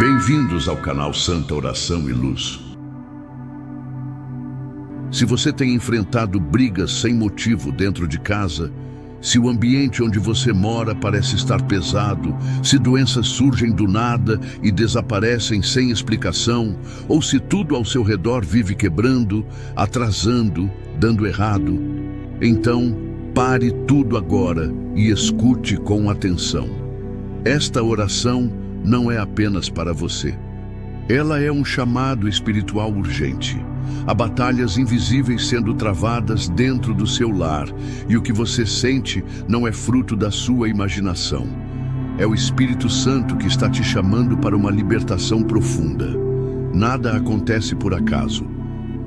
Bem-vindos ao canal Santa Oração e Luz. Se você tem enfrentado brigas sem motivo dentro de casa, se o ambiente onde você mora parece estar pesado, se doenças surgem do nada e desaparecem sem explicação, ou se tudo ao seu redor vive quebrando, atrasando, dando errado, então pare tudo agora e escute com atenção. Esta oração não é apenas para você. Ela é um chamado espiritual urgente. Há batalhas invisíveis sendo travadas dentro do seu lar, e o que você sente não é fruto da sua imaginação. É o Espírito Santo que está te chamando para uma libertação profunda. Nada acontece por acaso.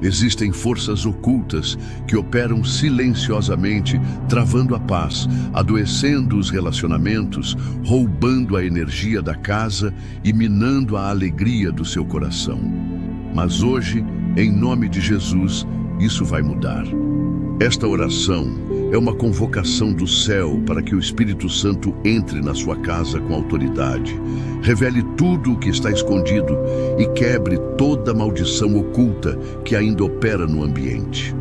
Existem forças ocultas que operam silenciosamente, travando a paz, adoecendo os relacionamentos, roubando a energia da casa e minando a alegria do seu coração. Mas hoje, em nome de Jesus, isso vai mudar. Esta oração é uma convocação do céu para que o Espírito Santo entre na sua casa com autoridade, revele tudo o que está escondido e quebre toda maldição oculta que ainda opera no ambiente.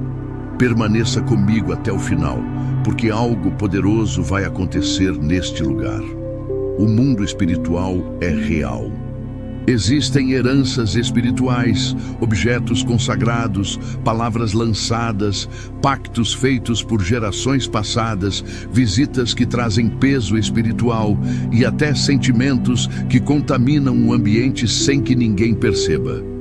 Permaneça comigo até o final, porque algo poderoso vai acontecer neste lugar. O mundo espiritual é real. Existem heranças espirituais, objetos consagrados, palavras lançadas, pactos feitos por gerações passadas, visitas que trazem peso espiritual e até sentimentos que contaminam o ambiente sem que ninguém perceba.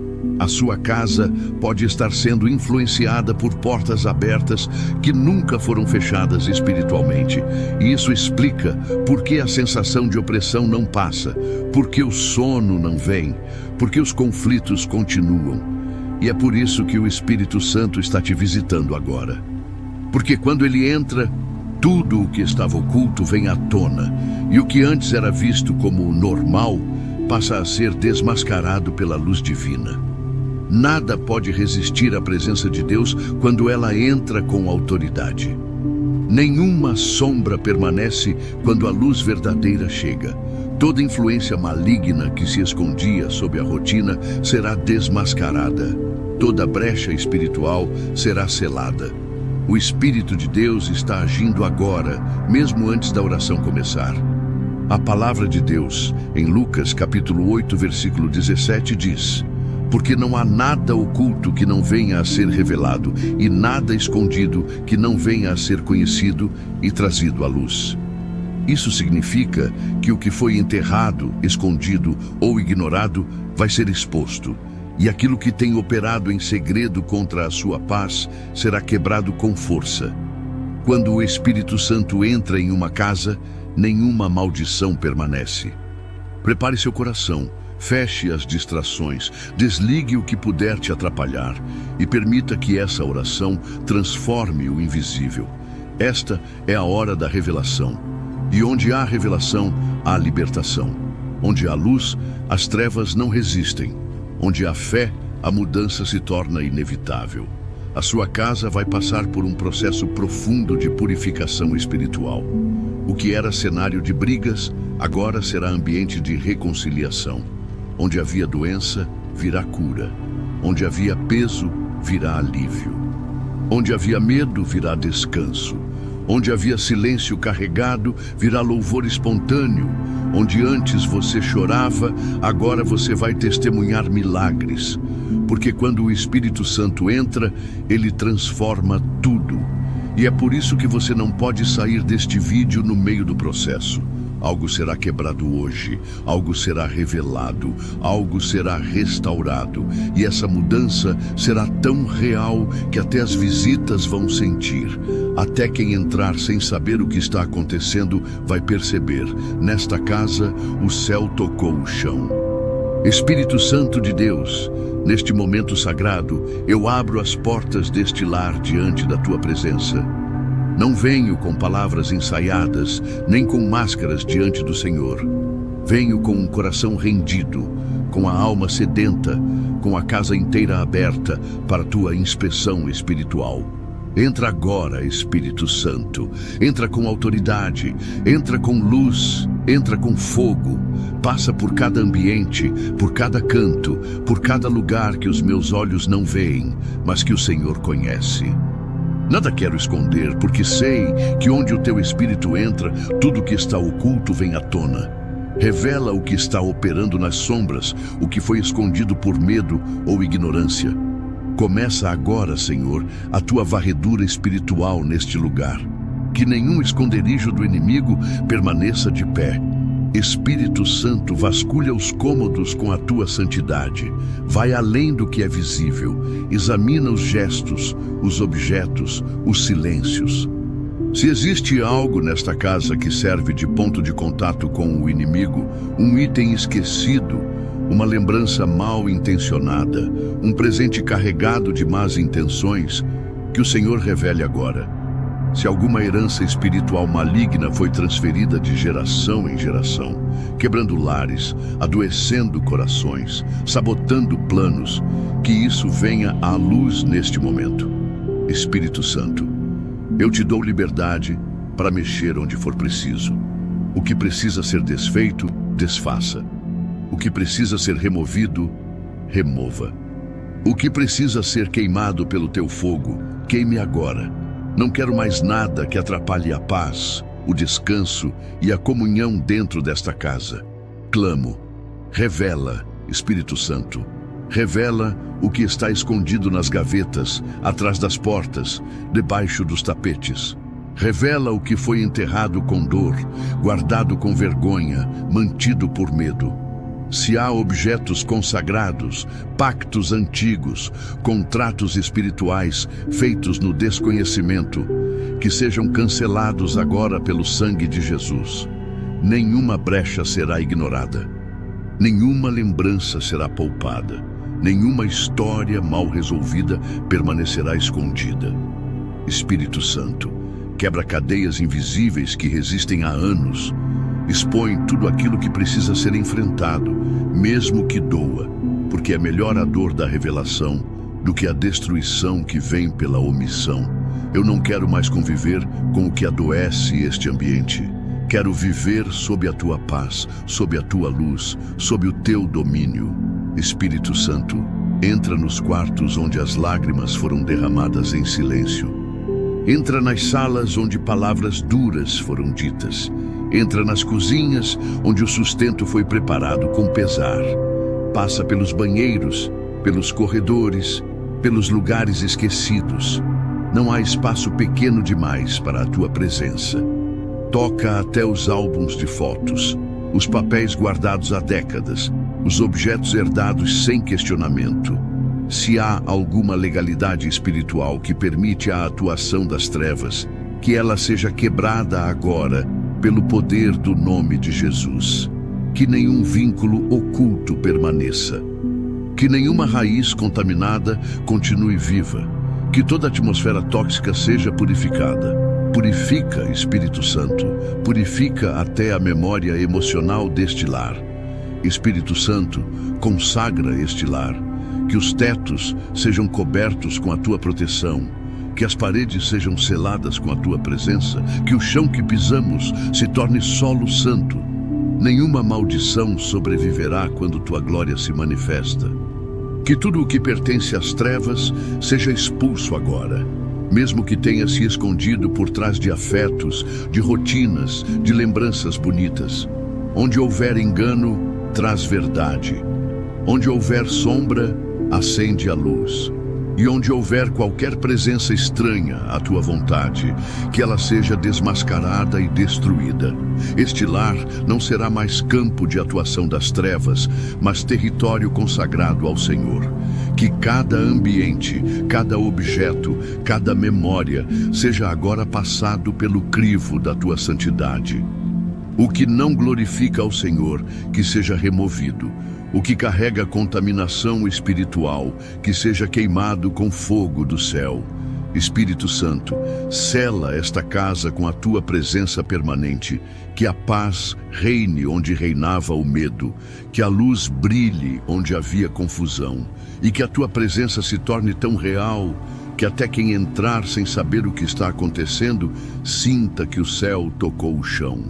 A sua casa pode estar sendo influenciada por portas abertas que nunca foram fechadas espiritualmente. E isso explica por que a sensação de opressão não passa, por que o sono não vem, por que os conflitos continuam. E é por isso que o Espírito Santo está te visitando agora. Porque quando ele entra, tudo o que estava oculto vem à tona, e o que antes era visto como normal passa a ser desmascarado pela luz divina. Nada pode resistir à presença de Deus quando ela entra com autoridade. Nenhuma sombra permanece quando a luz verdadeira chega. Toda influência maligna que se escondia sob a rotina será desmascarada. Toda brecha espiritual será selada. O Espírito de Deus está agindo agora, mesmo antes da oração começar. A palavra de Deus, em Lucas capítulo 8, versículo 17, diz: porque não há nada oculto que não venha a ser revelado, e nada escondido que não venha a ser conhecido e trazido à luz. Isso significa que o que foi enterrado, escondido ou ignorado vai ser exposto, e aquilo que tem operado em segredo contra a sua paz será quebrado com força. Quando o Espírito Santo entra em uma casa, nenhuma maldição permanece. Prepare seu coração. Feche as distrações, desligue o que puder te atrapalhar e permita que essa oração transforme o invisível. Esta é a hora da revelação. E onde há revelação, há libertação. Onde há luz, as trevas não resistem. Onde há fé, a mudança se torna inevitável. A sua casa vai passar por um processo profundo de purificação espiritual. O que era cenário de brigas, agora será ambiente de reconciliação. Onde havia doença, virá cura. Onde havia peso, virá alívio. Onde havia medo, virá descanso. Onde havia silêncio carregado, virá louvor espontâneo. Onde antes você chorava, agora você vai testemunhar milagres. Porque quando o Espírito Santo entra, ele transforma tudo. E é por isso que você não pode sair deste vídeo no meio do processo. Algo será quebrado hoje, algo será revelado, algo será restaurado. E essa mudança será tão real que até as visitas vão sentir. Até quem entrar sem saber o que está acontecendo vai perceber. Nesta casa, o céu tocou o chão. Espírito Santo de Deus, neste momento sagrado, eu abro as portas deste lar diante da tua presença. Não venho com palavras ensaiadas, nem com máscaras diante do Senhor. Venho com um coração rendido, com a alma sedenta, com a casa inteira aberta para a tua inspeção espiritual. Entra agora, Espírito Santo. Entra com autoridade, entra com luz, Entra com fogo, passa por cada ambiente, por cada canto, por cada lugar que os meus olhos não veem, mas que o Senhor conhece. Nada quero esconder, porque sei que onde o teu Espírito entra, tudo que está oculto vem à tona. Revela o que está operando nas sombras, o que foi escondido por medo ou ignorância. Começa agora, Senhor, a tua varredura espiritual neste lugar. Que nenhum esconderijo do inimigo permaneça de pé. Espírito Santo, vasculha os cômodos com a tua santidade. Vai além do que é visível. Examina os gestos, os objetos, os silêncios. Se existe algo nesta casa que serve de ponto de contato com o inimigo, um item esquecido, uma lembrança mal intencionada, um presente carregado de más intenções, que o Senhor revele agora. Se alguma herança espiritual maligna foi transferida de geração em geração, quebrando lares, adoecendo corações, sabotando planos, que isso venha à luz neste momento. Espírito Santo, eu te dou liberdade para mexer onde for preciso. O que precisa ser desfeito, desfaça. O que precisa ser removido, remova. O que precisa ser queimado pelo teu fogo, queime agora. Não quero mais nada que atrapalhe a paz, o descanso e a comunhão dentro desta casa. Clamo, revela, Espírito Santo, revela o que está escondido nas gavetas, atrás das portas, debaixo dos tapetes. Revela o que foi enterrado com dor, guardado com vergonha, mantido por medo. Se há objetos consagrados, pactos antigos, contratos espirituais feitos no desconhecimento, que sejam cancelados agora pelo sangue de Jesus. Nenhuma brecha será ignorada, nenhuma lembrança será poupada, nenhuma história mal resolvida permanecerá escondida. Espírito Santo, quebra cadeias invisíveis que resistem há anos. Expõe tudo aquilo que precisa ser enfrentado, mesmo que doa, porque é melhor a dor da revelação do que a destruição que vem pela omissão. Eu não quero mais conviver com o que adoece este ambiente. Quero viver sob a tua paz, sob a tua luz, sob o teu domínio. Espírito Santo, entra nos quartos onde as lágrimas foram derramadas em silêncio. Entra nas salas onde palavras duras foram ditas. Entra nas cozinhas, onde o sustento foi preparado com pesar. Passa pelos banheiros, pelos corredores, pelos lugares esquecidos. Não há espaço pequeno demais para a tua presença. Toca até os álbuns de fotos, os papéis guardados há décadas, os objetos herdados sem questionamento. Se há alguma legalidade espiritual que permite a atuação das trevas, que ela seja quebrada agora, pelo poder do nome de Jesus. Que nenhum vínculo oculto permaneça. Que nenhuma raiz contaminada continue viva. Que toda atmosfera tóxica seja purificada. Purifica, Espírito Santo, purifica até a memória emocional deste lar. Espírito Santo, consagra este lar. Que os tetos sejam cobertos com a tua proteção. Que as paredes sejam seladas com a tua presença, que o chão que pisamos se torne solo santo. Nenhuma maldição sobreviverá quando tua glória se manifesta. Que tudo o que pertence às trevas seja expulso agora, mesmo que tenha se escondido por trás de afetos, de rotinas, de lembranças bonitas. Onde houver engano, traz verdade. Onde houver sombra, acende a luz. E onde houver qualquer presença estranha à tua vontade, que ela seja desmascarada e destruída. Este lar não será mais campo de atuação das trevas, mas território consagrado ao Senhor. Que cada ambiente, cada objeto, cada memória seja agora passado pelo crivo da tua santidade. O que não glorifica ao Senhor, que seja removido. O que carrega contaminação espiritual, que seja queimado com fogo do céu. Espírito Santo, sela esta casa com a tua presença permanente, que a paz reine onde reinava o medo, que a luz brilhe onde havia confusão, e que a tua presença se torne tão real que até quem entrar sem saber o que está acontecendo, sinta que o céu tocou o chão.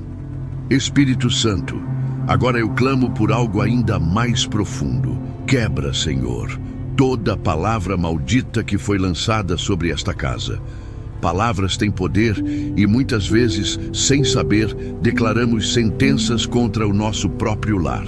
Espírito Santo, agora eu clamo por algo ainda mais profundo. Quebra, Senhor, toda palavra maldita que foi lançada sobre esta casa. Palavras têm poder e muitas vezes, sem saber, declaramos sentenças contra o nosso próprio lar.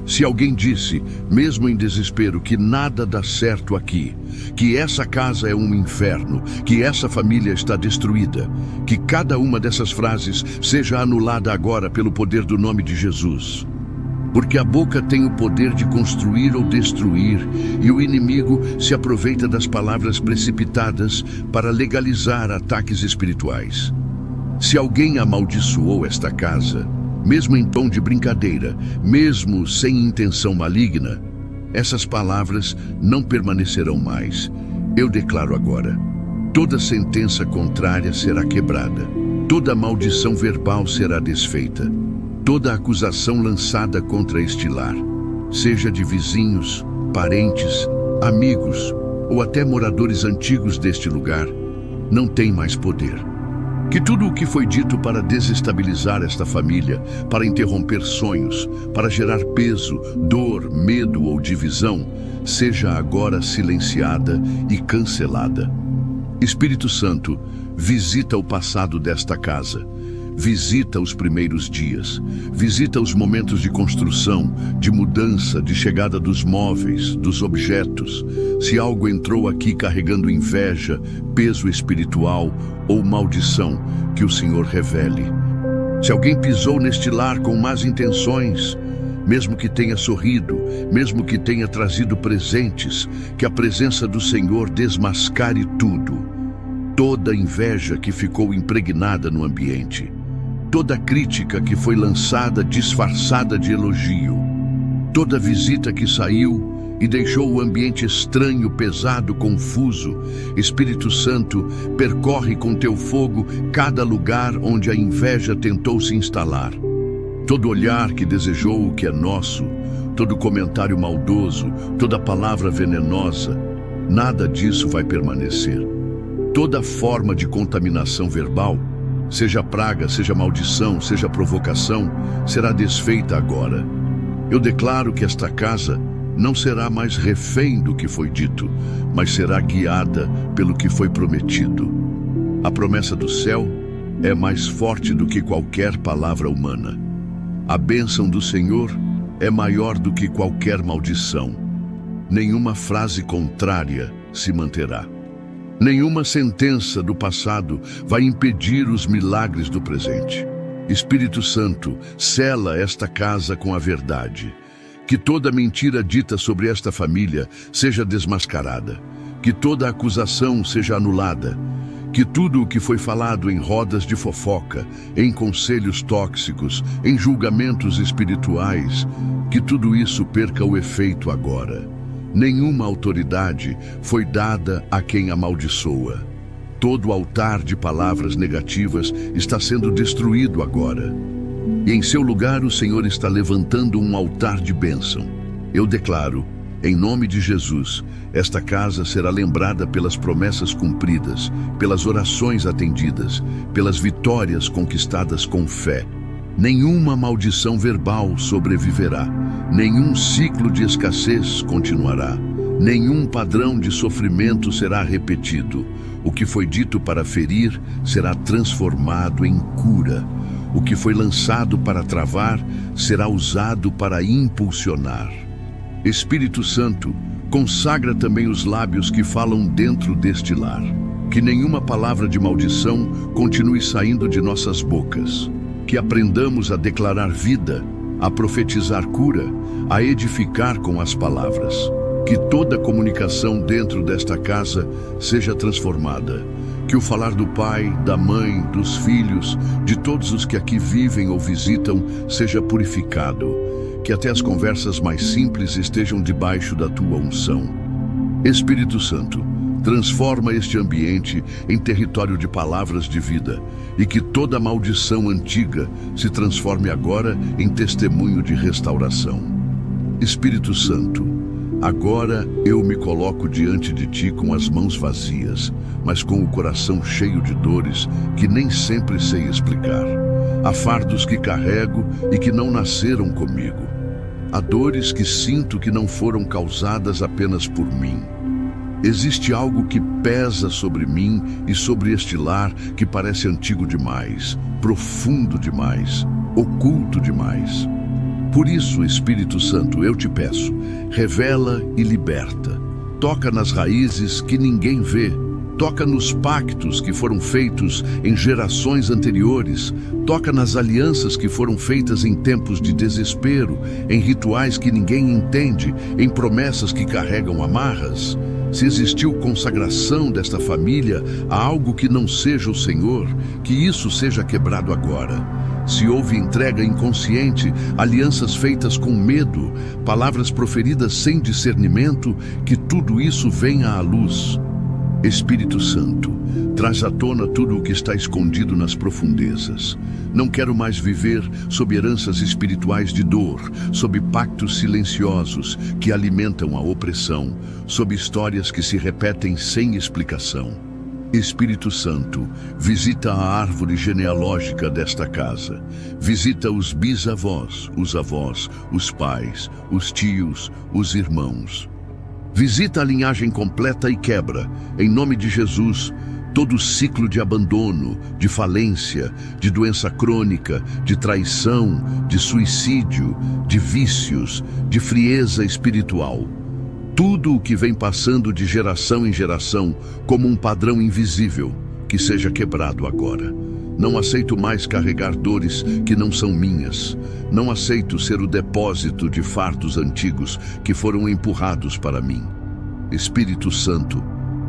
Se alguém disse, mesmo em desespero, que nada dá certo aqui, que essa casa é um inferno, que essa família está destruída, que cada uma dessas frases seja anulada agora pelo poder do nome de Jesus. Porque a boca tem o poder de construir ou destruir, e o inimigo se aproveita das palavras precipitadas para legalizar ataques espirituais. Se alguém amaldiçoou esta casa, mesmo em tom de brincadeira, mesmo sem intenção maligna, essas palavras não permanecerão mais. Eu declaro agora, toda sentença contrária será quebrada, toda maldição verbal será desfeita, toda acusação lançada contra este lar, seja de vizinhos, parentes, amigos ou até moradores antigos deste lugar, não tem mais poder. Que tudo o que foi dito para desestabilizar esta família, para interromper sonhos, para gerar peso, dor, medo ou divisão, seja agora silenciada e cancelada. Espírito Santo, visita o passado desta casa. Visita os primeiros dias, visita os momentos de construção, de mudança, de chegada dos móveis, dos objetos. Se algo entrou aqui carregando inveja, peso espiritual ou maldição, que o Senhor revele. Se alguém pisou neste lar com más intenções, mesmo que tenha sorrido, mesmo que tenha trazido presentes, que a presença do Senhor desmascare tudo. Toda inveja que ficou impregnada no ambiente. Toda crítica que foi lançada disfarçada de elogio, toda visita que saiu e deixou o ambiente estranho, pesado, confuso. Espírito Santo, percorre com teu fogo cada lugar onde a inveja tentou se instalar. Todo olhar que desejou o que é nosso, todo comentário maldoso, toda palavra venenosa, nada disso vai permanecer. Toda forma de contaminação verbal, seja praga, seja maldição, seja provocação, será desfeita agora. Eu declaro que esta casa não será mais refém do que foi dito, mas será guiada pelo que foi prometido. A promessa do céu é mais forte do que qualquer palavra humana. A bênção do Senhor é maior do que qualquer maldição. Nenhuma frase contrária se manterá. Nenhuma sentença do passado vai impedir os milagres do presente. Espírito Santo, sela esta casa com a verdade. Que toda mentira dita sobre esta família seja desmascarada. Que toda acusação seja anulada. Que tudo o que foi falado em rodas de fofoca, em conselhos tóxicos, em julgamentos espirituais, que tudo isso perca o efeito agora. Nenhuma autoridade foi dada a quem amaldiçoa. Todo altar de palavras negativas está sendo destruído agora. E em seu lugar o Senhor está levantando um altar de bênção. Eu declaro, em nome de Jesus, esta casa será lembrada pelas promessas cumpridas, pelas orações atendidas, pelas vitórias conquistadas com fé. Nenhuma maldição verbal sobreviverá, nenhum ciclo de escassez continuará, nenhum padrão de sofrimento será repetido. O que foi dito para ferir será transformado em cura. O que foi lançado para travar será usado para impulsionar. Espírito Santo, consagra também os lábios que falam dentro deste lar. Que nenhuma palavra de maldição continue saindo de nossas bocas. Que aprendamos a declarar vida, a profetizar cura, a edificar com as palavras. Que toda comunicação dentro desta casa seja transformada. Que o falar do pai, da mãe, dos filhos, de todos os que aqui vivem ou visitam, seja purificado. Que até as conversas mais simples estejam debaixo da tua unção. Espírito Santo, transforma este ambiente em território de palavras de vida e que toda maldição antiga se transforme agora em testemunho de restauração. Espírito Santo, agora eu me coloco diante de ti com as mãos vazias, mas com o coração cheio de dores que nem sempre sei explicar. Há fardos que carrego e que não nasceram comigo. Há dores que sinto que não foram causadas apenas por mim. Existe algo que pesa sobre mim e sobre este lar que parece antigo demais, profundo demais, oculto demais. Por isso, Espírito Santo, eu te peço, revela e liberta. Toca nas raízes que ninguém vê. Toca nos pactos que foram feitos em gerações anteriores. Toca nas alianças que foram feitas em tempos de desespero, em rituais que ninguém entende, em promessas que carregam amarras. Se existiu consagração desta família a algo que não seja o Senhor, que isso seja quebrado agora. Se houve entrega inconsciente, alianças feitas com medo, palavras proferidas sem discernimento, que tudo isso venha à luz. Espírito Santo, traz à tona tudo o que está escondido nas profundezas. Não quero mais viver sob heranças espirituais de dor, sob pactos silenciosos que alimentam a opressão, sob histórias que se repetem sem explicação. Espírito Santo, visita a árvore genealógica desta casa. Visita os bisavós, os avós, os pais, os tios, os irmãos. Visita a linhagem completa e quebra, em nome de Jesus, todo o ciclo de abandono, de falência, de doença crônica, de traição, de suicídio, de vícios, de frieza espiritual. Tudo o que vem passando de geração em geração como um padrão invisível, que seja quebrado agora. Não aceito mais carregar dores que não são minhas. Não aceito ser o depósito de fardos antigos que foram empurrados para mim. Espírito Santo,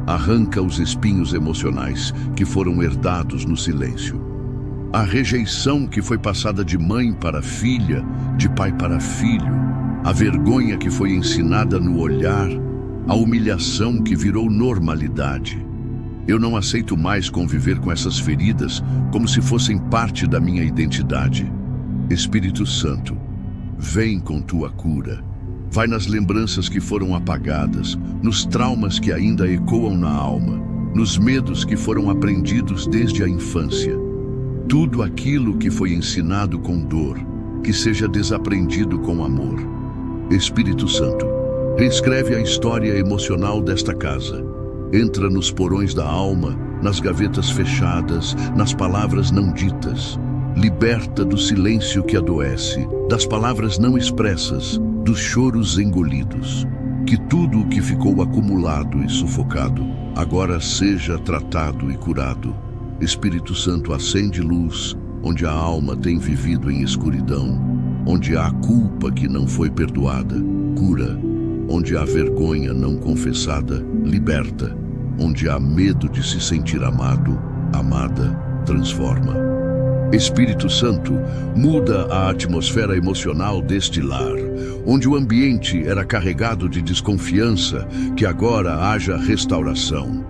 arranca os espinhos emocionais que foram herdados no silêncio. A rejeição que foi passada de mãe para filha, de pai para filho, a vergonha que foi ensinada no olhar, a humilhação que virou normalidade. Eu não aceito mais conviver com essas feridas como se fossem parte da minha identidade. Espírito Santo, vem com tua cura. Vai nas lembranças que foram apagadas, nos traumas que ainda ecoam na alma, nos medos que foram aprendidos desde a infância. Tudo aquilo que foi ensinado com dor, que seja desaprendido com amor. Espírito Santo, reescreve a história emocional desta casa. Entra nos porões da alma, nas gavetas fechadas, nas palavras não ditas. Liberta do silêncio que adoece, das palavras não expressas, dos choros engolidos. Que tudo o que ficou acumulado e sufocado agora seja tratado e curado. Espírito Santo, acende luz onde a alma tem vivido em escuridão, onde há culpa que não foi perdoada, cura. Onde há vergonha não confessada, liberta. Onde há medo de se sentir amado, amada, transforma. Espírito Santo, muda a atmosfera emocional deste lar, onde o ambiente era carregado de desconfiança, que agora haja restauração.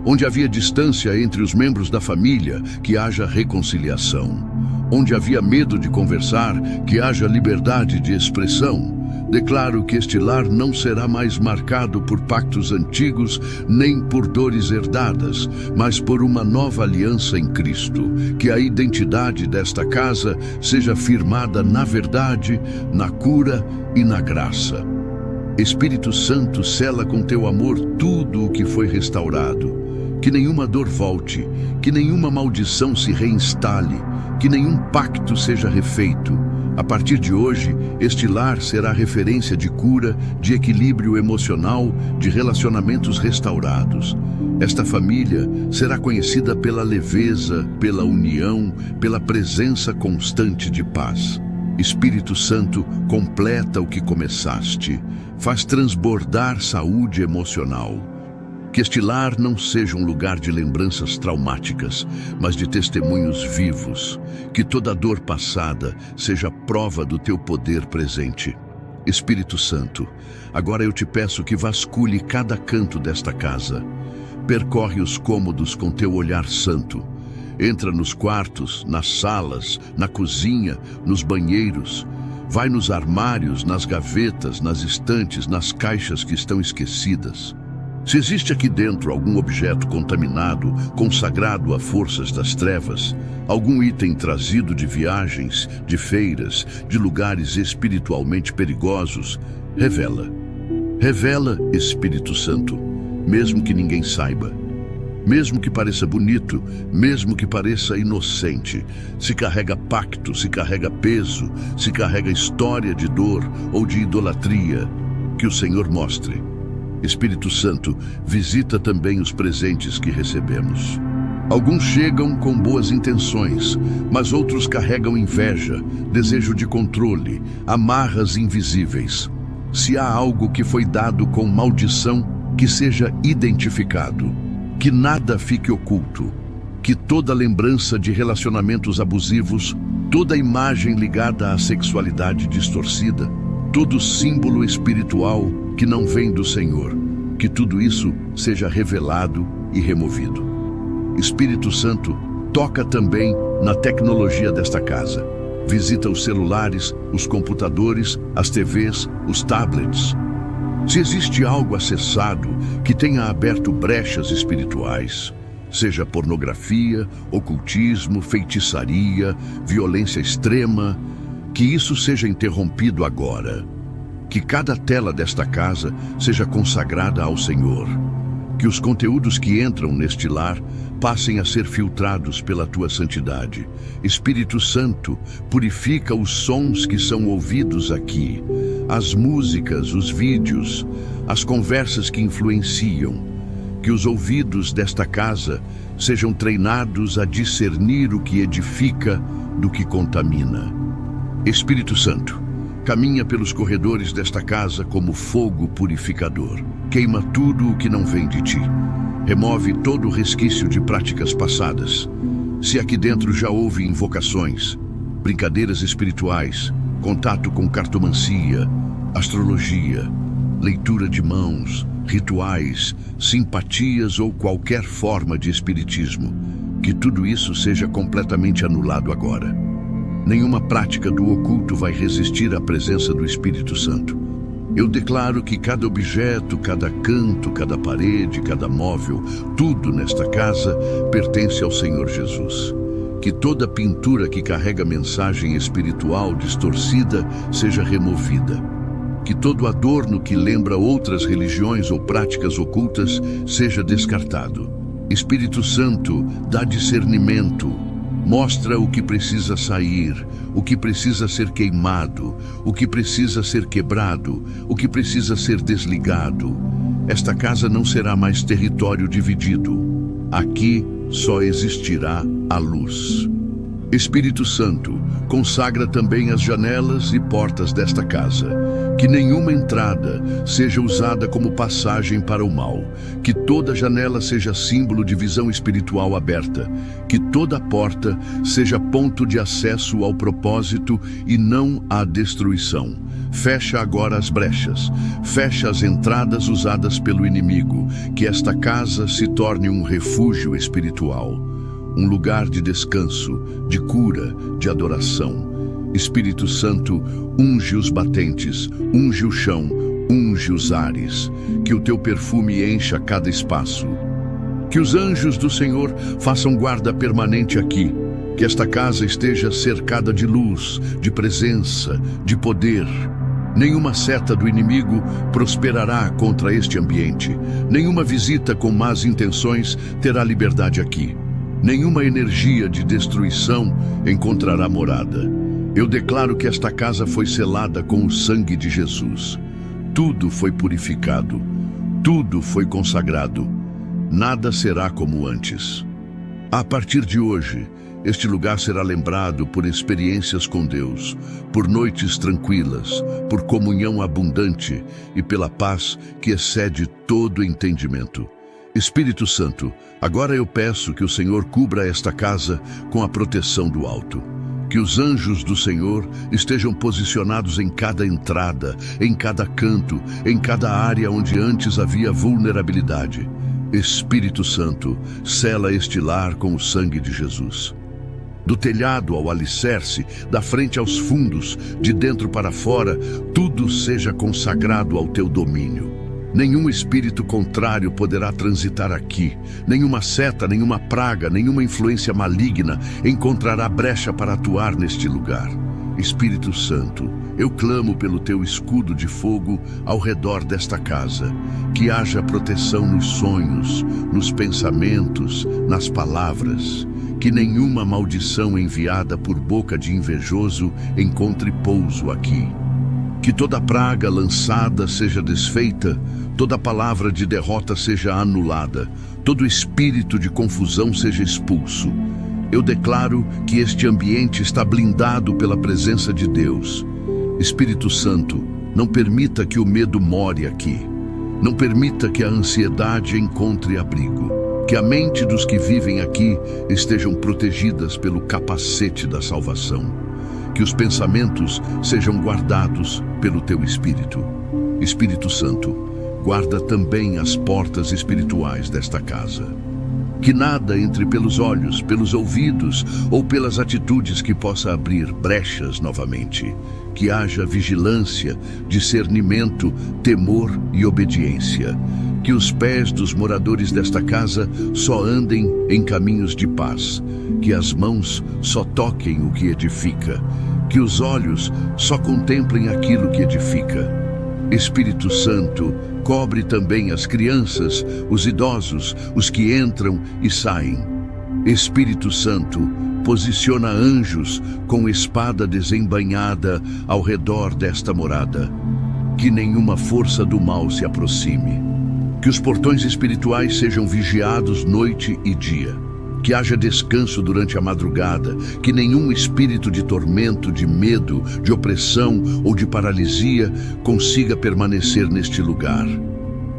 Onde havia distância entre os membros da família, que haja reconciliação. Onde havia medo de conversar, que haja liberdade de expressão. Declaro que este lar não será mais marcado por pactos antigos, nem por dores herdadas, mas por uma nova aliança em Cristo. Que a identidade desta casa seja firmada na verdade, na cura e na graça. Espírito Santo, sela com teu amor tudo o que foi restaurado. Que nenhuma dor volte, que nenhuma maldição se reinstale, que nenhum pacto seja refeito. A partir de hoje, este lar será referência de cura, de equilíbrio emocional, de relacionamentos restaurados. Esta família será conhecida pela leveza, pela união, pela presença constante de paz. Espírito Santo, completa o que começaste. Faz transbordar saúde emocional. Que este lar não seja um lugar de lembranças traumáticas, mas de testemunhos vivos. Que toda dor passada seja prova do teu poder presente. Espírito Santo, agora eu te peço que vasculhe cada canto desta casa. Percorre os cômodos com teu olhar santo. Entra nos quartos, nas salas, na cozinha, nos banheiros. Vai nos armários, nas gavetas, nas estantes, nas caixas que estão esquecidas. Se existe aqui dentro algum objeto contaminado, consagrado a forças das trevas, algum item trazido de viagens, de feiras, de lugares espiritualmente perigosos, revela. Revela, Espírito Santo, mesmo que ninguém saiba. Mesmo que pareça bonito, mesmo que pareça inocente, se carrega pacto, se carrega peso, se carrega história de dor ou de idolatria, que o Senhor mostre. Espírito Santo, visita também os presentes que recebemos. Alguns chegam com boas intenções, mas outros carregam inveja, desejo de controle, amarras invisíveis. Se há algo que foi dado com maldição, que seja identificado. Que nada fique oculto, que toda lembrança de relacionamentos abusivos, toda imagem ligada à sexualidade distorcida, todo símbolo espiritual que não vem do Senhor, que tudo isso seja revelado e removido. Espírito Santo, toca também na tecnologia desta casa. Visita os celulares, os computadores, as TVs, os tablets. Se existe algo acessado que tenha aberto brechas espirituais, seja pornografia, ocultismo, feitiçaria, violência extrema, que isso seja interrompido agora. Que cada tela desta casa seja consagrada ao Senhor. Que os conteúdos que entram neste lar passem a ser filtrados pela tua santidade. Espírito Santo, purifica os sons que são ouvidos aqui, as músicas, os vídeos, as conversas que influenciam. Que os ouvidos desta casa sejam treinados a discernir o que edifica do que contamina. Espírito Santo, caminha pelos corredores desta casa como fogo purificador. Queima tudo o que não vem de ti. Remove todo o resquício de práticas passadas. Se aqui dentro já houve invocações, brincadeiras espirituais, contato com cartomancia, astrologia, leitura de mãos, rituais, simpatias ou qualquer forma de espiritismo, que tudo isso seja completamente anulado agora. Nenhuma prática do oculto vai resistir à presença do Espírito Santo. Eu declaro que cada objeto, cada canto, cada parede, cada móvel, tudo nesta casa pertence ao Senhor Jesus. Que toda pintura que carrega mensagem espiritual distorcida seja removida. Que todo adorno que lembra outras religiões ou práticas ocultas seja descartado. Espírito Santo, dá discernimento. Mostra o que precisa sair, o que precisa ser queimado, o que precisa ser quebrado, o que precisa ser desligado. Esta casa não será mais território dividido. Aqui só existirá a luz. Espírito Santo, consagra também as janelas e portas desta casa. Que nenhuma entrada seja usada como passagem para o mal. Que toda janela seja símbolo de visão espiritual aberta. Que toda porta seja ponto de acesso ao propósito e não à destruição. Fecha agora as brechas. Fecha as entradas usadas pelo inimigo. Que esta casa se torne um refúgio espiritual. Um lugar de descanso, de cura, de adoração. Espírito Santo, unge os batentes, unge o chão, unge os ares. Que o teu perfume encha cada espaço. Que os anjos do Senhor façam guarda permanente aqui. Que esta casa esteja cercada de luz, de presença, de poder. Nenhuma seta do inimigo prosperará contra este ambiente. Nenhuma visita com más intenções terá liberdade aqui. Nenhuma energia de destruição encontrará morada. Eu declaro que esta casa foi selada com o sangue de Jesus. Tudo foi purificado. Tudo foi consagrado. Nada será como antes. A partir de hoje, este lugar será lembrado por experiências com Deus, por noites tranquilas, por comunhão abundante e pela paz que excede todo entendimento. Espírito Santo, agora eu peço que o Senhor cubra esta casa com a proteção do alto. Que os anjos do Senhor estejam posicionados em cada entrada, em cada canto, em cada área onde antes havia vulnerabilidade. Espírito Santo, sela este lar com o sangue de Jesus. Do telhado ao alicerce, da frente aos fundos, de dentro para fora, tudo seja consagrado ao teu domínio. Nenhum espírito contrário poderá transitar aqui. Nenhuma seta, nenhuma praga, nenhuma influência maligna encontrará brecha para atuar neste lugar. Espírito Santo, eu clamo pelo teu escudo de fogo ao redor desta casa. Que haja proteção nos sonhos, nos pensamentos, nas palavras. Que nenhuma maldição enviada por boca de invejoso encontre pouso aqui. Que toda praga lançada seja desfeita, toda palavra de derrota seja anulada, todo espírito de confusão seja expulso. Eu declaro que este ambiente está blindado pela presença de Deus. Espírito Santo, não permita que o medo more aqui. Não permita que a ansiedade encontre abrigo. Que a mente dos que vivem aqui estejam protegidas pelo capacete da salvação. Que os pensamentos sejam guardados pelo teu Espírito. Espírito Santo, guarda também as portas espirituais desta casa. Que nada entre pelos olhos, pelos ouvidos ou pelas atitudes que possa abrir brechas novamente. Que haja vigilância, discernimento, temor e obediência. Que os pés dos moradores desta casa só andem em caminhos de paz. Que as mãos só toquem o que edifica. Que os olhos só contemplem aquilo que edifica. Espírito Santo, cobre também as crianças, os idosos, os que entram e saem. Espírito Santo, posiciona anjos com espada desembainhada ao redor desta morada. Que nenhuma força do mal se aproxime. Que os portões espirituais sejam vigiados noite e dia. Que haja descanso durante a madrugada, que nenhum espírito de tormento, de medo, de opressão ou de paralisia consiga permanecer neste lugar.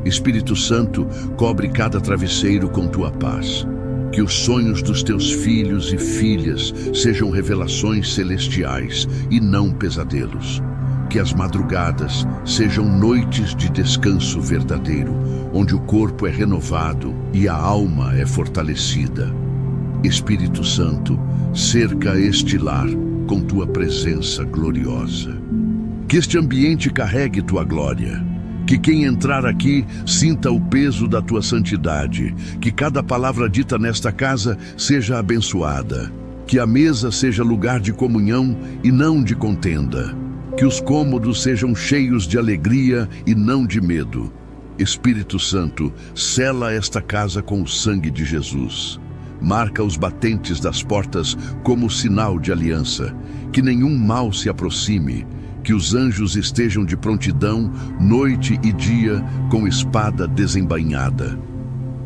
Espírito Santo, cobre cada travesseiro com tua paz. Que os sonhos dos teus filhos e filhas sejam revelações celestiais e não pesadelos. Que as madrugadas sejam noites de descanso verdadeiro, onde o corpo é renovado e a alma é fortalecida. Espírito Santo, cerca este lar com tua presença gloriosa. Que este ambiente carregue tua glória. Que quem entrar aqui sinta o peso da tua santidade. Que cada palavra dita nesta casa seja abençoada. Que a mesa seja lugar de comunhão e não de contenda. Que os cômodos sejam cheios de alegria e não de medo. Espírito Santo, sela esta casa com o sangue de Jesus. Marca os batentes das portas como sinal de aliança. Que nenhum mal se aproxime. Que os anjos estejam de prontidão, noite e dia, com espada desembainhada.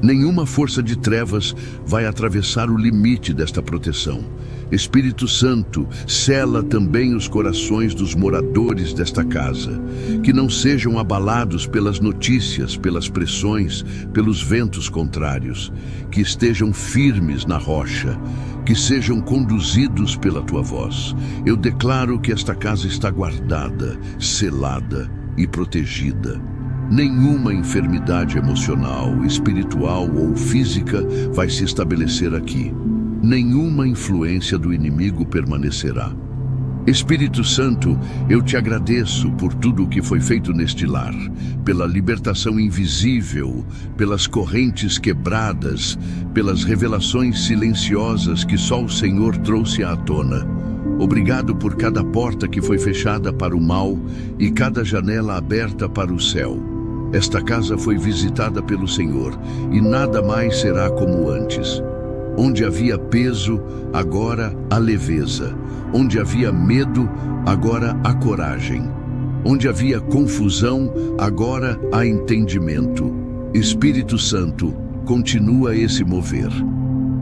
Nenhuma força de trevas vai atravessar o limite desta proteção. Espírito Santo, sela também os corações dos moradores desta casa. Que não sejam abalados pelas notícias, pelas pressões, pelos ventos contrários. Que estejam firmes na rocha. Que sejam conduzidos pela tua voz. Eu declaro que esta casa está guardada, selada e protegida. Nenhuma enfermidade emocional, espiritual ou física vai se estabelecer aqui. Nenhuma influência do inimigo permanecerá. Espírito Santo, eu te agradeço por tudo o que foi feito neste lar, pela libertação invisível, pelas correntes quebradas, pelas revelações silenciosas que só o Senhor trouxe à tona. Obrigado por cada porta que foi fechada para o mal e cada janela aberta para o céu. Esta casa foi visitada pelo Senhor e nada mais será como antes. Onde havia peso, agora há leveza. Onde havia medo, agora há coragem. Onde havia confusão, agora há entendimento. Espírito Santo, continua esse mover.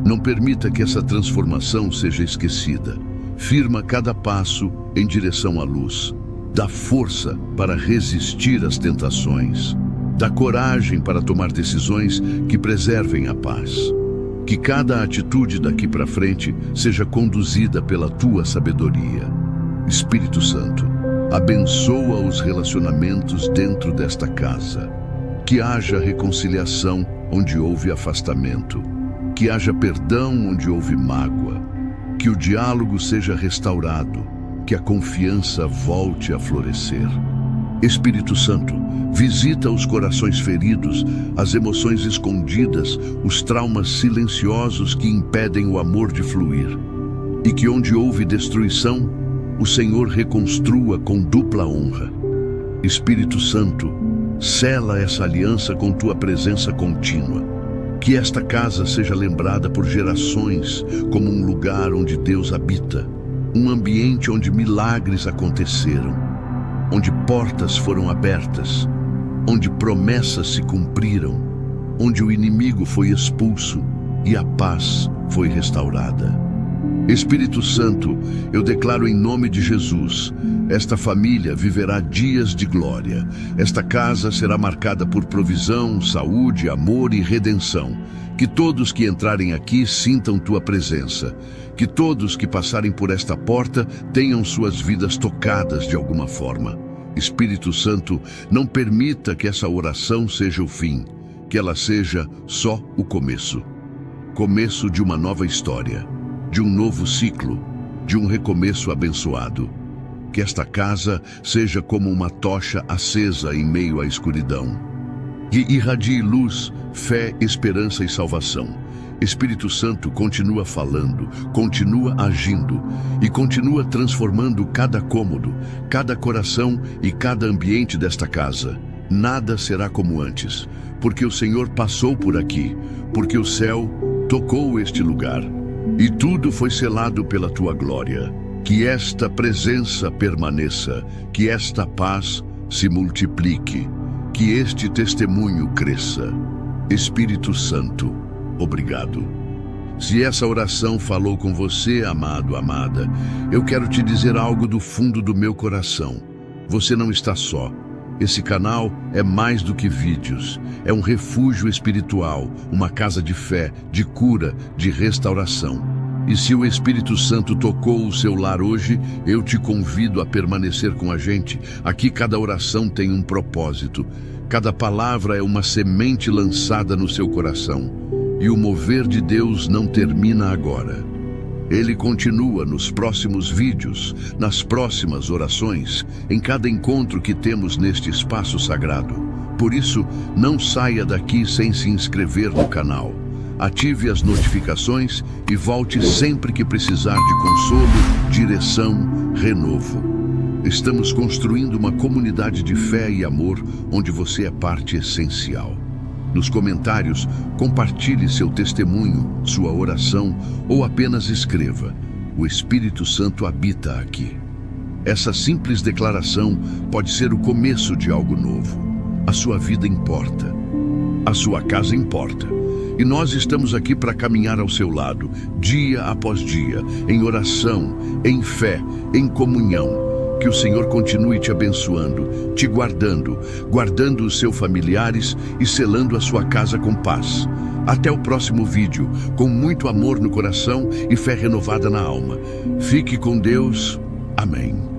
Não permita que essa transformação seja esquecida. Firma cada passo em direção à luz. Dá força para resistir às tentações. Dá coragem para tomar decisões que preservem a paz. Que cada atitude daqui para frente seja conduzida pela tua sabedoria. Espírito Santo, abençoa os relacionamentos dentro desta casa. Que haja reconciliação onde houve afastamento. Que haja perdão onde houve mágoa. Que o diálogo seja restaurado. Que a confiança volte a florescer. Espírito Santo, visita os corações feridos, as emoções escondidas, os traumas silenciosos que impedem o amor de fluir. E que onde houve destruição, o Senhor reconstrua com dupla honra. Espírito Santo, sela essa aliança com tua presença contínua. Que esta casa seja lembrada por gerações como um lugar onde Deus habita, um ambiente onde milagres aconteceram, onde portas foram abertas, onde promessas se cumpriram, onde o inimigo foi expulso e a paz foi restaurada. Espírito Santo, eu declaro em nome de Jesus, esta família viverá dias de glória. Esta casa será marcada por provisão, saúde, amor e redenção. Que todos que entrarem aqui sintam tua presença. Que todos que passarem por esta porta tenham suas vidas tocadas de alguma forma. Espírito Santo, não permita que essa oração seja o fim, que ela seja só o começo. Começo de uma nova história, de um novo ciclo, de um recomeço abençoado. Que esta casa seja como uma tocha acesa em meio à escuridão. Que irradie luz, fé, esperança e salvação. Espírito Santo continua falando, continua agindo e continua transformando cada cômodo, cada coração e cada ambiente desta casa. Nada será como antes, porque o Senhor passou por aqui, porque o céu tocou este lugar e tudo foi selado pela tua glória. Que esta presença permaneça, que esta paz se multiplique, que este testemunho cresça. Espírito Santo, obrigado. Se essa oração falou com você, amado, amada, eu quero te dizer algo do fundo do meu coração. Você não está só. Esse canal é mais do que vídeos. É um refúgio espiritual, uma casa de fé, de cura, de restauração. E se o Espírito Santo tocou o seu lar hoje, eu te convido a permanecer com a gente. Aqui cada oração tem um propósito. Cada palavra é uma semente lançada no seu coração. E o mover de Deus não termina agora. Ele continua nos próximos vídeos, nas próximas orações, em cada encontro que temos neste espaço sagrado. Por isso, não saia daqui sem se inscrever no canal. Ative as notificações e volte sempre que precisar de consolo, direção, renovo. Estamos construindo uma comunidade de fé e amor onde você é parte essencial. Nos comentários, compartilhe seu testemunho, sua oração ou apenas escreva: o Espírito Santo habita aqui. Essa simples declaração pode ser o começo de algo novo. A sua vida importa. A sua casa importa. E nós estamos aqui para caminhar ao seu lado, dia após dia, em oração, em fé, em comunhão. Que o Senhor continue te abençoando, te guardando, guardando os seus familiares e selando a sua casa com paz. Até o próximo vídeo, com muito amor no coração e fé renovada na alma. Fique com Deus. Amém.